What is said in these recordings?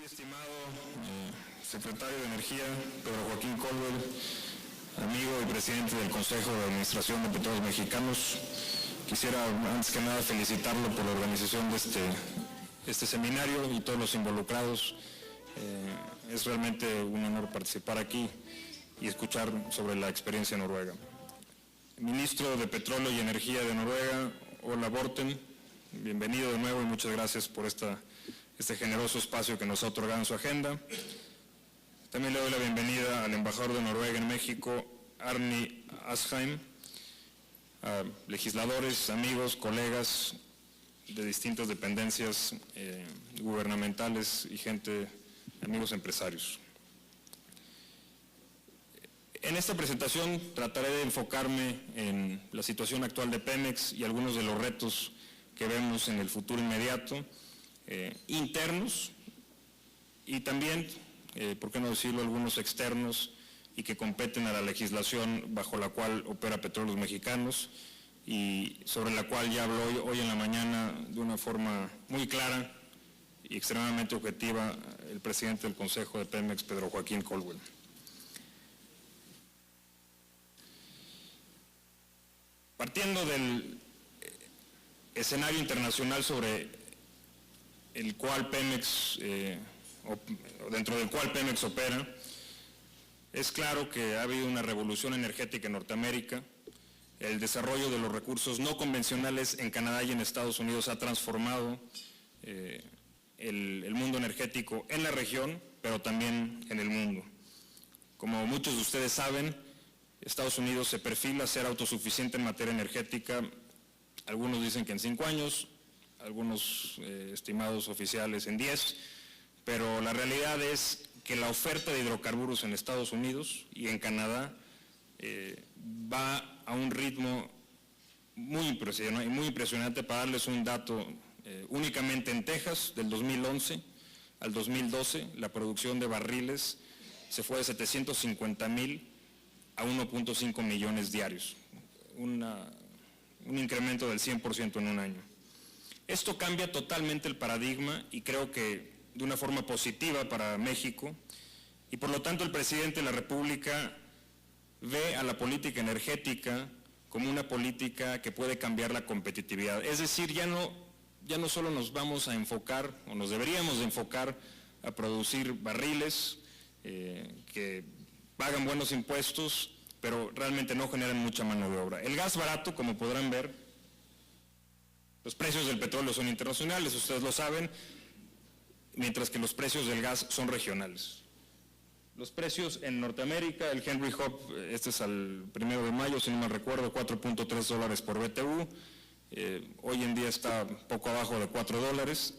Muy estimado secretario de Energía, Pedro Joaquín Colwell, amigo y presidente del Consejo de Administración de Petróleos Mexicanos, quisiera antes que nada felicitarlo por la organización de este seminario y todos los involucrados. Es realmente un honor participar aquí y escuchar sobre la experiencia noruega. Ministro de Petróleo y Energía de Noruega, Ola Borten, bienvenido de nuevo y muchas gracias por este generoso espacio que nos ha otorgado en su agenda. También le doy la bienvenida al embajador de Noruega en México, Arni Asheim, a legisladores, amigos, colegas de distintas dependencias gubernamentales y amigos empresarios. En esta presentación trataré de enfocarme en la situación actual de Pemex y algunos de los retos que vemos en el futuro inmediato, internos y también, por qué no decirlo, algunos externos y que competen a la legislación bajo la cual opera Petróleos Mexicanos y sobre la cual ya habló hoy en la mañana de una forma muy clara y extremadamente objetiva el presidente del Consejo de Pemex, Pedro Joaquín Colwell. Partiendo del escenario internacional sobre el cual dentro del cual Pemex opera, es claro que ha habido una revolución energética en Norteamérica. El desarrollo de los recursos no convencionales en Canadá y en Estados Unidos ha transformado el mundo energético en la región, pero también en el mundo. Como muchos de ustedes saben, Estados Unidos se perfila a ser autosuficiente en materia energética. Algunos dicen que en 5 años, algunos estimados oficiales en 10, pero la realidad es que la oferta de hidrocarburos en Estados Unidos y en Canadá va a un ritmo muy impresionante. Para darles un dato, únicamente en Texas, del 2011 al 2012, la producción de barriles se fue de 750,000 a 1.5 millones diarios, un incremento del 100% en un año. Esto cambia totalmente el paradigma y creo que de una forma positiva para México, y por lo tanto el presidente de la República ve a la política energética como una política que puede cambiar la competitividad. Es decir, ya no solo nos vamos a enfocar, o nos deberíamos de enfocar a producir barriles que pagan buenos impuestos, pero realmente no generan mucha mano de obra. El gas barato, como podrán ver, los precios del petróleo son internacionales, ustedes lo saben, mientras que los precios del gas son regionales. Los precios en Norteamérica, el Henry Hub, este es al 1 de mayo, si no me recuerdo, $4.3 por BTU, hoy en día está poco abajo de $4,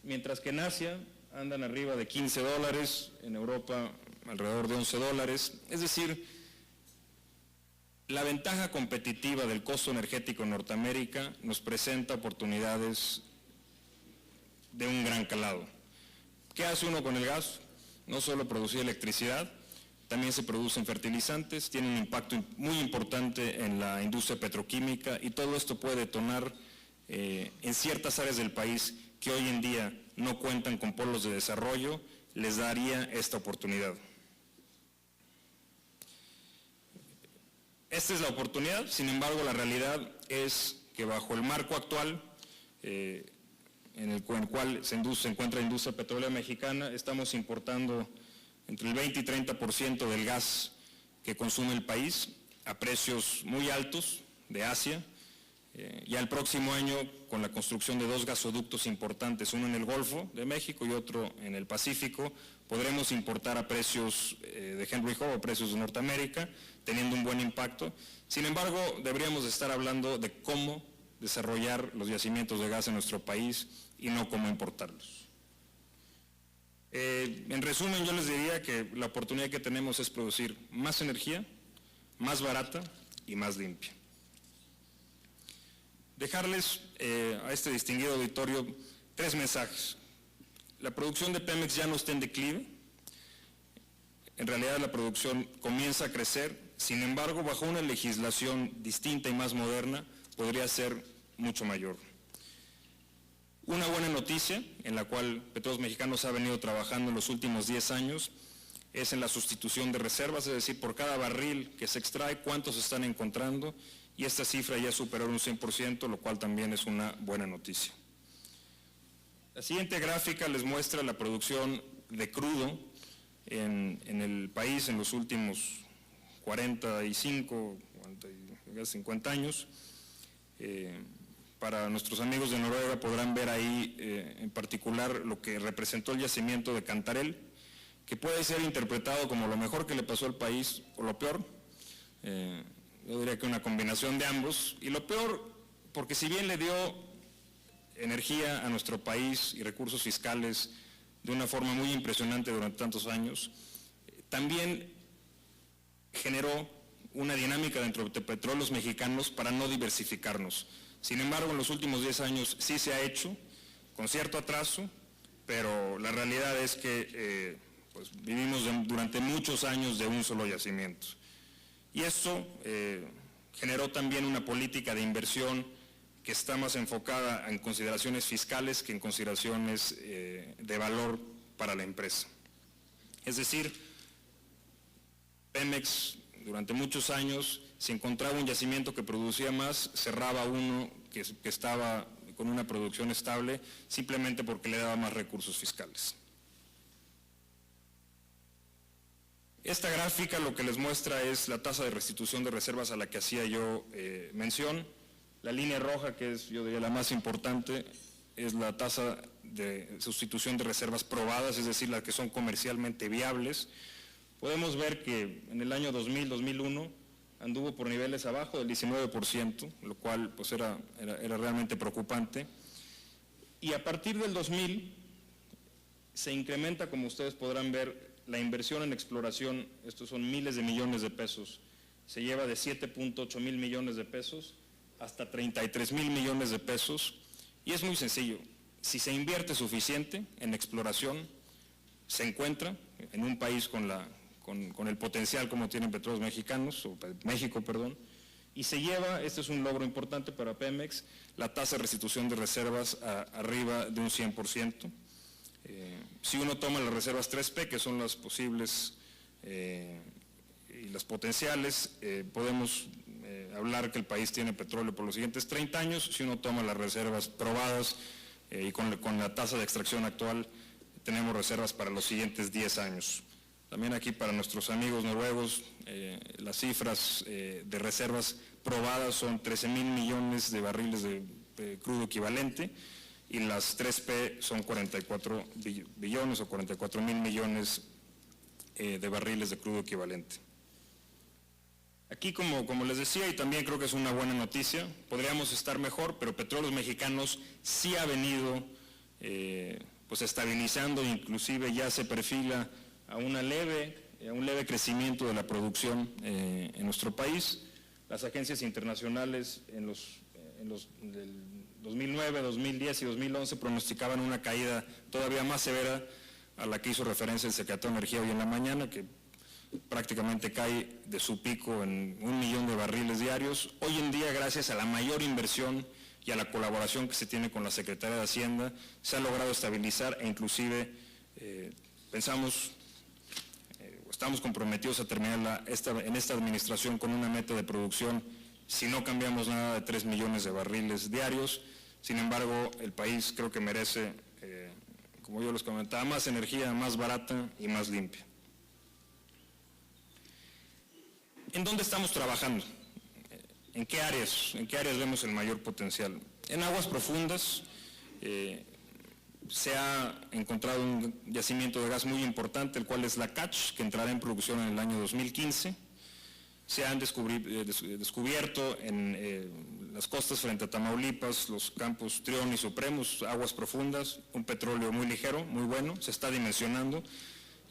mientras que en Asia andan arriba de $15, en Europa alrededor de $11, es decir, la ventaja competitiva del costo energético en Norteamérica nos presenta oportunidades de un gran calado. ¿Qué hace uno con el gas? No solo producir electricidad, también se producen fertilizantes, tiene un impacto muy importante en la industria petroquímica y todo esto puede detonar en ciertas áreas del país que hoy en día no cuentan con polos de desarrollo, les daría esta oportunidad. Esta es la oportunidad, sin embargo la realidad es que bajo el marco actual en el cual se encuentra la industria petrolera mexicana, estamos importando entre el 20 y 30% del gas que consume el país a precios muy altos de Asia. Ya el próximo año, con la construcción de 2 gasoductos importantes, uno en el Golfo de México y otro en el Pacífico, podremos importar a precios de Henry Hub, a precios de Norteamérica, teniendo un buen impacto. Sin embargo, deberíamos estar hablando de cómo desarrollar los yacimientos de gas en nuestro país y no cómo importarlos. En resumen, yo les diría que la oportunidad que tenemos es producir más energía, más barata y más limpia. Dejarles a este distinguido auditorio 3 mensajes. La producción de Pemex ya no está en declive. En realidad la producción comienza a crecer, sin embargo, bajo una legislación distinta y más moderna, podría ser mucho mayor. Una buena noticia, en la cual Petróleos Mexicanos ha venido trabajando en los últimos 10 años, es en la sustitución de reservas, es decir, por cada barril que se extrae, cuántos se están encontrando, y esta cifra ya superó un 100%, lo cual también es una buena noticia. La siguiente gráfica les muestra la producción de crudo en el país en los últimos 45, 50 años. Para nuestros amigos de Noruega podrán ver ahí en particular lo que representó el yacimiento de Cantarell, que puede ser interpretado como lo mejor que le pasó al país o lo peor. Yo diría que una combinación de ambos. Y lo peor, porque si bien le dio energía a nuestro país y recursos fiscales de una forma muy impresionante durante tantos años, también generó una dinámica dentro de Petróleos Mexicanos para no diversificarnos. Sin embargo, en los últimos 10 años sí se ha hecho, con cierto atraso, pero la realidad es que pues vivimos durante muchos años de un solo yacimiento. Y esto generó también una política de inversión que está más enfocada en consideraciones fiscales que en consideraciones de valor para la empresa. Es decir, Pemex durante muchos años, si encontraba un yacimiento que producía más, cerraba uno que estaba con una producción estable, simplemente porque le daba más recursos fiscales. Esta gráfica lo que les muestra es la tasa de restitución de reservas a la que hacía yo mención. La línea roja, que es, yo diría, la más importante, es la tasa de sustitución de reservas probadas, es decir, las que son comercialmente viables. Podemos ver que en el año 2000-2001 anduvo por niveles abajo del 19%, lo cual pues era realmente preocupante. Y a partir del 2000 se incrementa, como ustedes podrán ver, la inversión en exploración, estos son miles de millones de pesos, se lleva de 7.8 mil millones de pesos hasta 33 mil millones de pesos, y es muy sencillo. Si se invierte suficiente en exploración, se encuentra en un país con el potencial como tienen Petróleos Mexicanos, o México, perdón, y se lleva, este es un logro importante para Pemex, la tasa de restitución de reservas arriba de un 100%. Si uno toma las reservas 3P, que son las posibles y las potenciales, podemos hablar que el país tiene petróleo por los siguientes 30 años. Si uno toma las reservas probadas y con la tasa de extracción actual, tenemos reservas para los siguientes 10 años. También aquí para nuestros amigos noruegos, las cifras de reservas probadas son 13 mil millones de barriles de crudo equivalente, y las 3P son 44 billones o 44 mil millones de barriles de crudo equivalente. Aquí, como les decía, y también creo que es una buena noticia, podríamos estar mejor, pero Petróleos Mexicanos sí ha venido pues estabilizando, inclusive ya se perfila a un leve crecimiento de la producción en nuestro país. Las agencias internacionales en los del 2009, 2010 y 2011 pronosticaban una caída todavía más severa a la que hizo referencia el secretario de Energía hoy en la mañana, que prácticamente cae de su pico en 1 millón de barriles diarios. Hoy en día, gracias a la mayor inversión y a la colaboración que se tiene con la Secretaría de Hacienda, se ha logrado estabilizar e inclusive estamos comprometidos a terminar en esta administración con una meta de producción, si no cambiamos nada, de 3 millones de barriles diarios. Sin embargo, el país creo que merece, como yo les comentaba, más energía, más barata y más limpia. ¿En dónde estamos trabajando? ¿En qué áreas vemos el mayor potencial? En aguas profundas se ha encontrado un yacimiento de gas muy importante, el cual es la Lakach, que entrará en producción en el año 2015. Se han descubierto en las costas frente a Tamaulipas, los campos Trión y Supremos, aguas profundas, un petróleo muy ligero, muy bueno, se está dimensionando,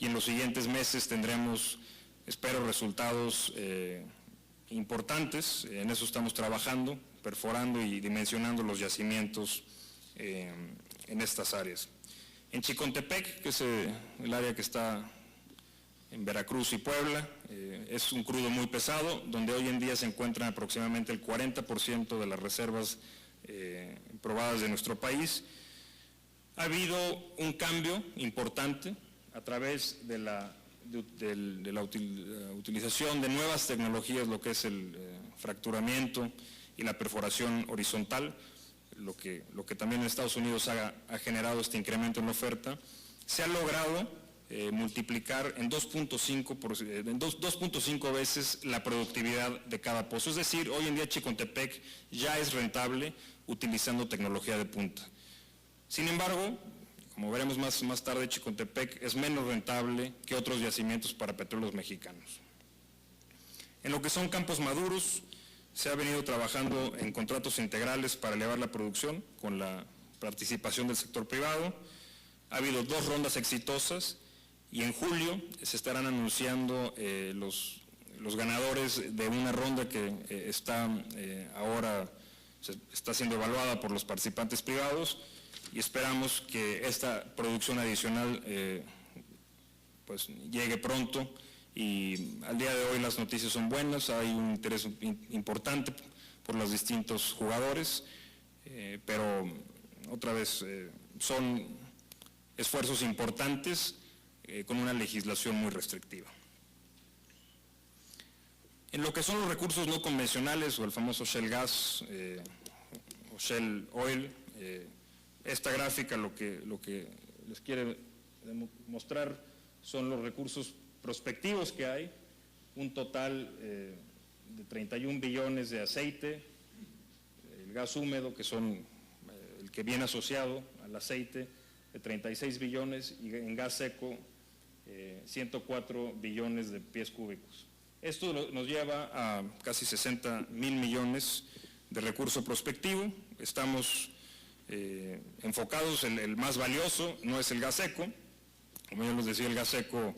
y en los siguientes meses tendremos, espero, resultados importantes. En eso estamos trabajando, perforando y dimensionando los yacimientos en estas áreas. En Chicontepec, que es el área que está en Veracruz y Puebla, es un crudo muy pesado, donde hoy en día se encuentran aproximadamente el 40% de las reservas probadas de nuestro país, Ha habido un cambio importante a través de la utilización de nuevas tecnologías, lo que es el fracturamiento y la perforación horizontal, lo que también en Estados Unidos ha generado este incremento en la oferta. Se ha logrado multiplicar en 2.5 veces la productividad de cada pozo. Es decir, hoy en día Chicontepec ya es rentable utilizando tecnología de punta. Sin embargo, como veremos más tarde, Chicontepec es menos rentable que otros yacimientos para petróleos mexicanos. En lo que son campos maduros, se ha venido trabajando en contratos integrales para elevar la producción con la participación del sector privado. Ha habido 2 rondas exitosas y en julio se estarán anunciando los ganadores de una ronda que ahora está siendo evaluada por los participantes privados, y esperamos que esta producción adicional pues llegue pronto, y al día de hoy las noticias son buenas, hay un interés importante por los distintos jugadores, pero otra vez son esfuerzos importantes con una legislación muy restrictiva. En lo que son los recursos no convencionales o el famoso shale gas o shale oil, esta gráfica lo que les quiere mostrar son los recursos prospectivos que hay, un total de 31 billones de aceite, el gas húmedo, que son el que viene asociado al aceite, de 36 billones, y en gas seco 104 billones de pies cúbicos. Esto nos lleva a casi 60 mil millones de recurso prospectivo. Estamos enfocados, el más valioso no es el gas seco. Como ya les decía, el gas seco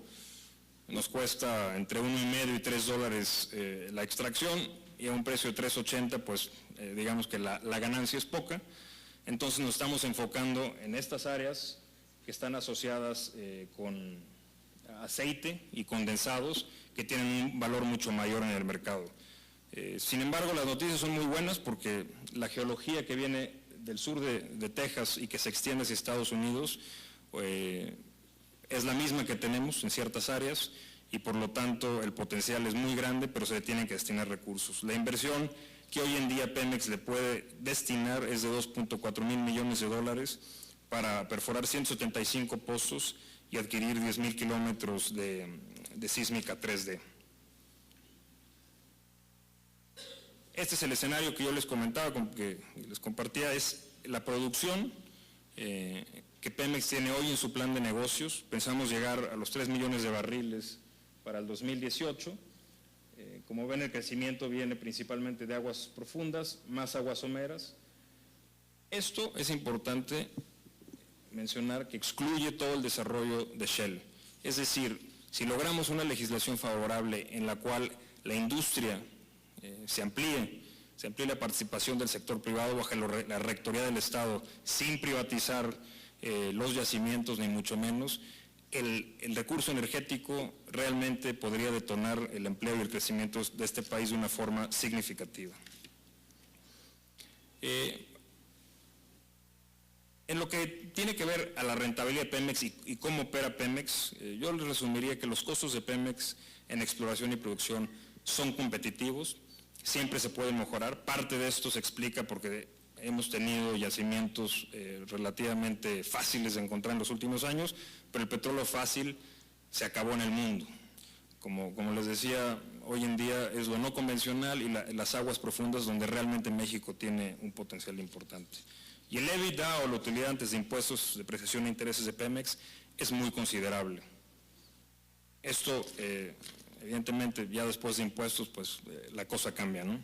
nos cuesta entre $1.50 y $3 la extracción, y a un precio de $3.80, pues digamos que la ganancia es poca. Entonces nos estamos enfocando en estas áreas que están asociadas con aceite y condensados, que tienen un valor mucho mayor en el mercado. Sin embargo, las noticias son muy buenas porque la geología que viene del sur de Texas y que se extiende hacia Estados Unidos es la misma que tenemos en ciertas áreas, y por lo tanto el potencial es muy grande, pero se le tienen que destinar recursos. La inversión que hoy en día Pemex le puede destinar es de $2.4 mil millones para perforar 175 pozos y adquirir 10,000 kilómetros de sísmica 3D. Este es el escenario que yo les comentaba, que les compartía, es la producción que Pemex tiene hoy en su plan de negocios. Pensamos llegar a los 3 millones de barriles para el 2018. Como ven, el crecimiento viene principalmente de aguas profundas, más aguas someras. Esto es importante mencionar, que excluye todo el desarrollo de shale. Es decir, si logramos una legislación favorable en la cual la industria se amplíe la participación del sector privado bajo la rectoría del Estado, sin privatizar los yacimientos ni mucho menos, el recurso energético realmente podría detonar el empleo y el crecimiento de este país de una forma significativa. En lo que tiene que ver a la rentabilidad de Pemex y cómo opera Pemex, yo les resumiría que los costos de Pemex en exploración y producción son competitivos, siempre se pueden mejorar. Parte de esto se explica porque hemos tenido yacimientos relativamente fáciles de encontrar en los últimos años, pero el petróleo fácil se acabó en el mundo. Como les decía, hoy en día es lo no convencional y las aguas profundas donde realmente México tiene un potencial importante. Y el EBITDA, o la utilidad antes de impuestos, depreciación e intereses de Pemex, es muy considerable. Esto, evidentemente, ya después de impuestos, pues la cosa cambia, ¿no?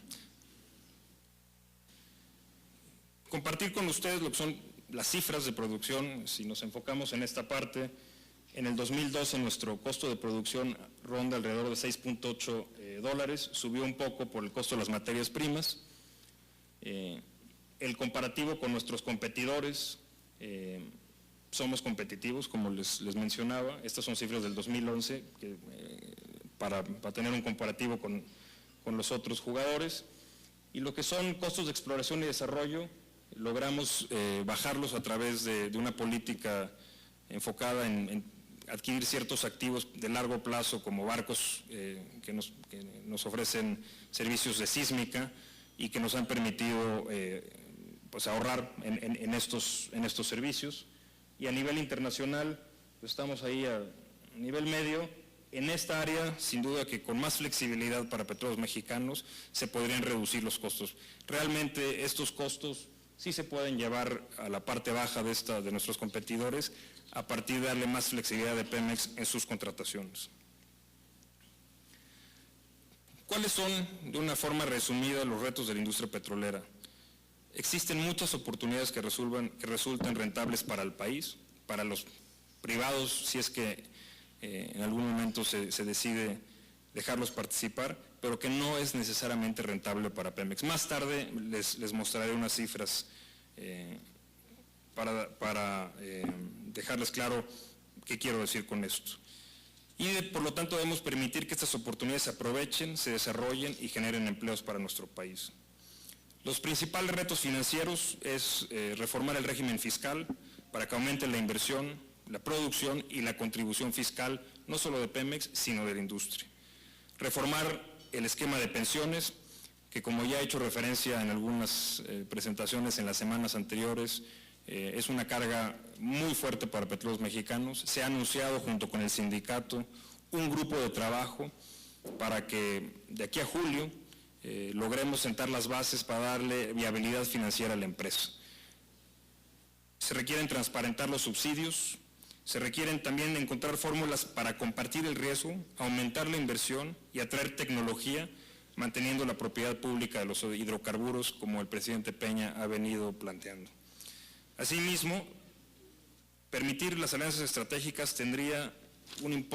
Compartir con ustedes lo que son las cifras de producción. Si nos enfocamos en esta parte, en el 2012 nuestro costo de producción ronda alrededor de $6.8, subió un poco por el costo de las materias primas. El comparativo con nuestros competidores, somos competitivos, como les mencionaba. Estas son cifras del 2011, para tener un comparativo con los otros jugadores. Y lo que son costos de exploración y desarrollo, logramos bajarlos a través de una política enfocada en adquirir ciertos activos de largo plazo como barcos que nos ofrecen servicios de sísmica y que nos han permitido pues ahorrar en estos servicios. Y a nivel internacional, pues estamos ahí a nivel medio. En esta área, sin duda que con más flexibilidad para Petróleos Mexicanos se podrían reducir los costos. Realmente estos costos sí se pueden llevar a la parte baja de nuestros competidores a partir de darle más flexibilidad de Pemex en sus contrataciones. ¿Cuáles son, de una forma resumida, los retos de la industria petrolera? Existen muchas oportunidades que resultan rentables para el país, para los privados, si es que en algún momento se decide dejarlos participar, pero que no es necesariamente rentable para Pemex. Más tarde les mostraré unas cifras para dejarles claro qué quiero decir con esto. Y por lo tanto debemos permitir que estas oportunidades se aprovechen, se desarrollen y generen empleos para nuestro país. Los principales retos financieros es reformar el régimen fiscal para que aumente la inversión, la producción y la contribución fiscal, no solo de Pemex, sino de la industria. Reformar el esquema de pensiones, que como ya he hecho referencia en algunas presentaciones en las semanas anteriores, es una carga muy fuerte para Petróleos Mexicanos. Se ha anunciado junto con el sindicato un grupo de trabajo para que de aquí a julio logremos sentar las bases para darle viabilidad financiera a la empresa. Se requieren transparentar los subsidios, se requieren también encontrar fórmulas para compartir el riesgo, aumentar la inversión y atraer tecnología, manteniendo la propiedad pública de los hidrocarburos, como el presidente Peña ha venido planteando. Asimismo, permitir las alianzas estratégicas tendría un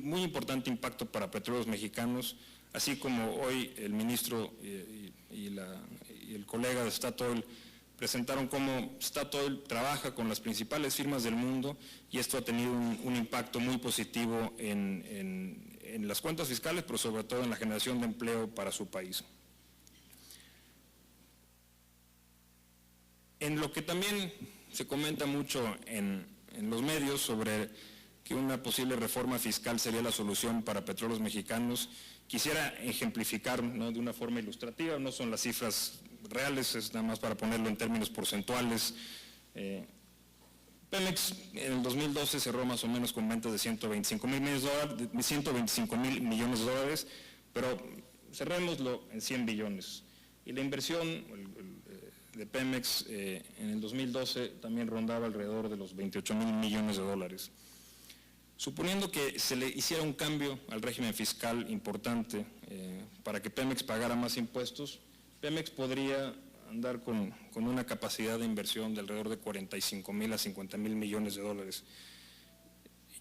muy importante impacto para Petróleos Mexicanos, así como hoy el ministro y el colega de Statoil presentaron cómo Statoil trabaja con las principales firmas del mundo y esto ha tenido un impacto muy positivo en las cuentas fiscales, pero sobre todo en la generación de empleo para su país. En lo que también se comenta mucho en los medios sobre que una posible reforma fiscal sería la solución para Petróleos Mexicanos, quisiera ejemplificar, ¿no?, de una forma ilustrativa, no son las cifras reales, es nada más para ponerlo en términos porcentuales. Pemex en el 2012 cerró más o menos con ventas de 125 mil millones de dólares, pero cerrémoslo en 100 billones. Y la inversión de Pemex en el 2012 también rondaba alrededor de los 28 mil millones de dólares. Suponiendo que se le hiciera un cambio al régimen fiscal importante para que Pemex pagara más impuestos, Pemex podría andar con una capacidad de inversión de alrededor de 45 mil a 50 mil millones de dólares.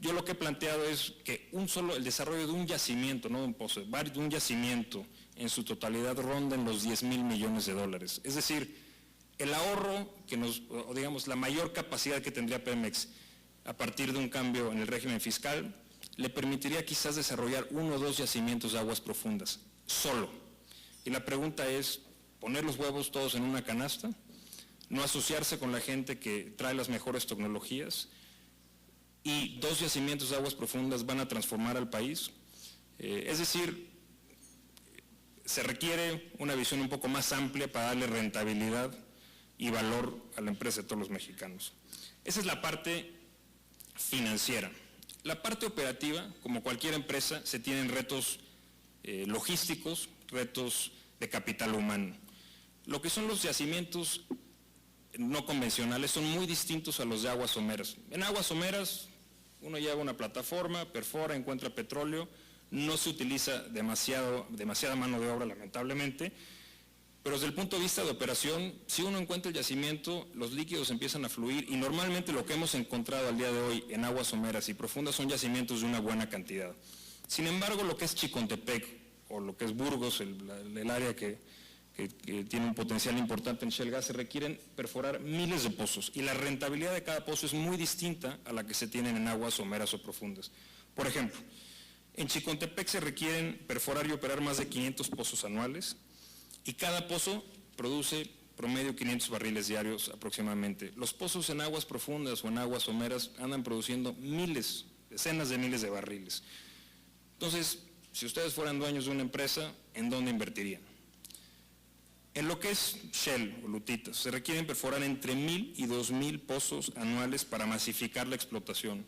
Yo lo que he planteado es que el desarrollo de un yacimiento, no de un pozo, de un yacimiento en su totalidad ronda en los 10 mil millones de dólares. Es decir, el ahorro digamos, la mayor capacidad que tendría Pemex a partir de un cambio en el régimen fiscal, le permitiría quizás desarrollar 1 o 2 yacimientos de aguas profundas, solo. Y la pregunta es, ¿poner los huevos todos en una canasta? ¿No asociarse con la gente que trae las mejores tecnologías? ¿Y 2 yacimientos de aguas profundas van a transformar al país? Es decir, se requiere una visión un poco más amplia para darle rentabilidad y valor a la empresa de todos los mexicanos. Esa es la parte financiera. La parte operativa, como cualquier empresa, se tienen retos logísticos, retos de capital humano. Lo que son los yacimientos no convencionales son muy distintos a los de aguas someras. En aguas someras uno lleva una plataforma, perfora, encuentra petróleo, no se utiliza demasiada mano de obra, lamentablemente, pero desde el punto de vista de operación, si uno encuentra el yacimiento, los líquidos empiezan a fluir y normalmente lo que hemos encontrado al día de hoy en aguas someras y profundas son yacimientos de una buena cantidad. Sin embargo, lo que es Chicontepec o lo que es Burgos, el área que tiene un potencial importante en shale gas, se requieren perforar miles de pozos y la rentabilidad de cada pozo es muy distinta a la que se tienen en aguas someras o profundas. Por ejemplo, en Chicontepec se requieren perforar y operar más de 500 pozos anuales y cada pozo produce promedio 500 barriles diarios aproximadamente. Los pozos en aguas profundas o en aguas someras andan produciendo miles, decenas de miles de barriles. Entonces, si ustedes fueran dueños de una empresa, ¿en dónde invertirían? En lo que es Shell o Lutitas, se requieren perforar entre 1,000 y 2,000 pozos anuales para masificar la explotación.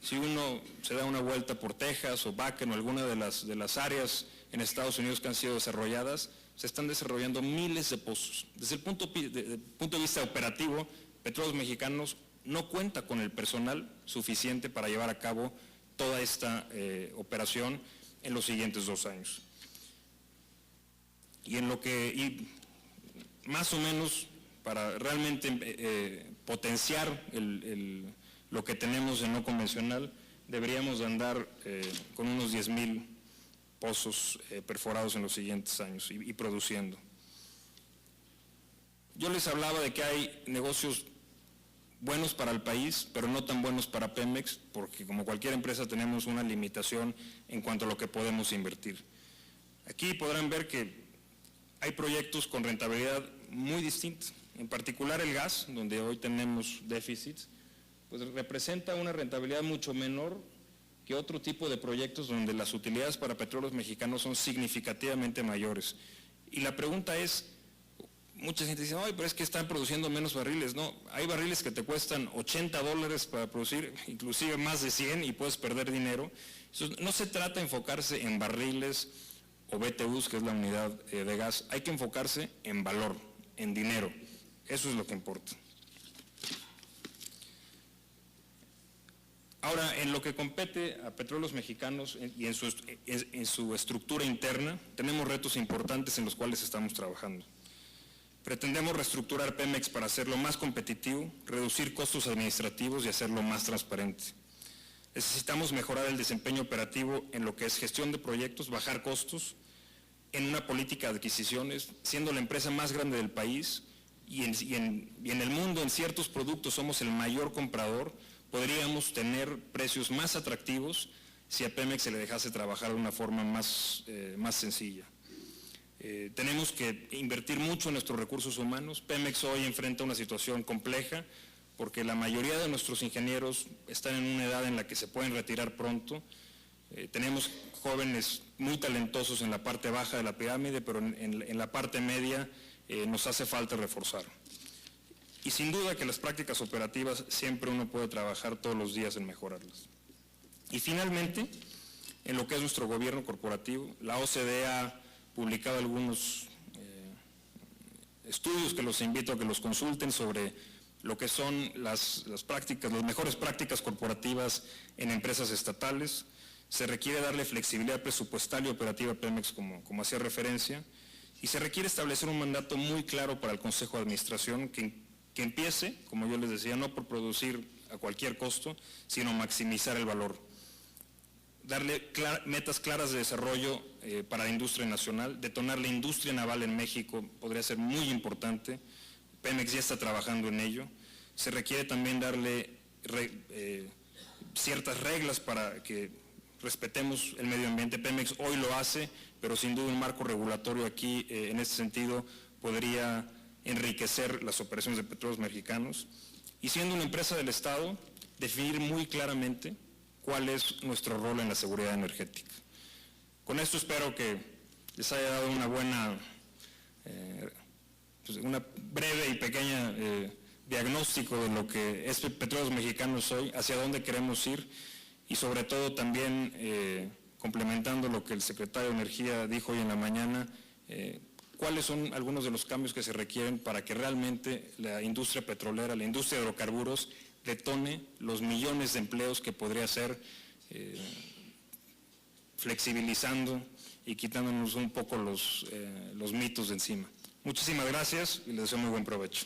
Si uno se da una vuelta por Texas o Bakken o alguna de las áreas en Estados Unidos que han sido desarrolladas, se están desarrollando miles de pozos. Desde el punto de vista operativo, Petróleos Mexicanos no cuenta con el personal suficiente para llevar a cabo toda esta operación en los siguientes 2 años. Y más o menos para realmente potenciar lo que tenemos en no convencional, deberíamos de andar con unos 10,000 pozos perforados en los siguientes años y produciendo. Yo les hablaba de que hay negocios buenos para el país, pero no tan buenos para Pemex, porque como cualquier empresa tenemos una limitación en cuanto a lo que podemos invertir. Aquí podrán ver que hay proyectos con rentabilidad muy distinta, en particular el gas, donde hoy tenemos déficits, pues representa una rentabilidad mucho menor que otro tipo de proyectos donde las utilidades para Petróleos Mexicanos son significativamente mayores. Y la pregunta es, mucha gente dice, ay, pero es que están produciendo menos barriles. No, hay barriles que te cuestan $80 para producir, inclusive más de 100 y puedes perder dinero. Entonces, no se trata de enfocarse en barriles o BTUs, que es la unidad de gas, hay que enfocarse en valor, en dinero. Eso es lo que importa. Ahora, en lo que compete a Petróleos Mexicanos y en su estructura interna, tenemos retos importantes en los cuales estamos trabajando. Pretendemos reestructurar Pemex para hacerlo más competitivo, reducir costos administrativos y hacerlo más transparente. Necesitamos mejorar el desempeño operativo en lo que es gestión de proyectos, bajar costos, en una política de adquisiciones, siendo la empresa más grande del país y en el mundo en ciertos productos somos el mayor comprador, podríamos tener precios más atractivos si a Pemex se le dejase trabajar de una forma más sencilla. Tenemos que invertir mucho en nuestros recursos humanos. Pemex hoy enfrenta una situación compleja porque la mayoría de nuestros ingenieros están en una edad en la que se pueden retirar pronto. Tenemos jóvenes muy talentosos en la parte baja de la pirámide, pero en la parte media nos hace falta reforzar. Y sin duda que las prácticas operativas siempre uno puede trabajar todos los días en mejorarlas. Y finalmente, en lo que es nuestro gobierno corporativo, la OCDE ha publicado algunos estudios que los invito a que los consulten sobre lo que son las mejores prácticas corporativas en empresas estatales. Se requiere darle flexibilidad presupuestal y operativa a Pemex, como hacía referencia, y se requiere establecer un mandato muy claro para el Consejo de Administración que empiece, como yo les decía, no por producir a cualquier costo, sino maximizar el valor. Darle metas claras de desarrollo para la industria nacional, detonar la industria naval en México podría ser muy importante. Pemex ya está trabajando en ello. Se requiere también darle ciertas reglas para que respetemos el medio ambiente. Pemex hoy lo hace, pero sin duda un marco regulatorio aquí en este sentido podría enriquecer las operaciones de Petróleos Mexicanos. Y siendo una empresa del Estado, definir muy claramente cuál es nuestro rol en la seguridad energética. Con esto espero que les haya dado una breve y pequeña diagnóstico de lo que es Petróleos Mexicanos hoy, hacia dónde queremos ir y sobre todo también complementando lo que el secretario de Energía dijo hoy en la mañana, cuáles son algunos de los cambios que se requieren para que realmente la industria petrolera, la industria de hidrocarburos, detone los millones de empleos que podría hacer flexibilizando y quitándonos un poco los mitos de encima. Muchísimas gracias y les deseo muy buen provecho.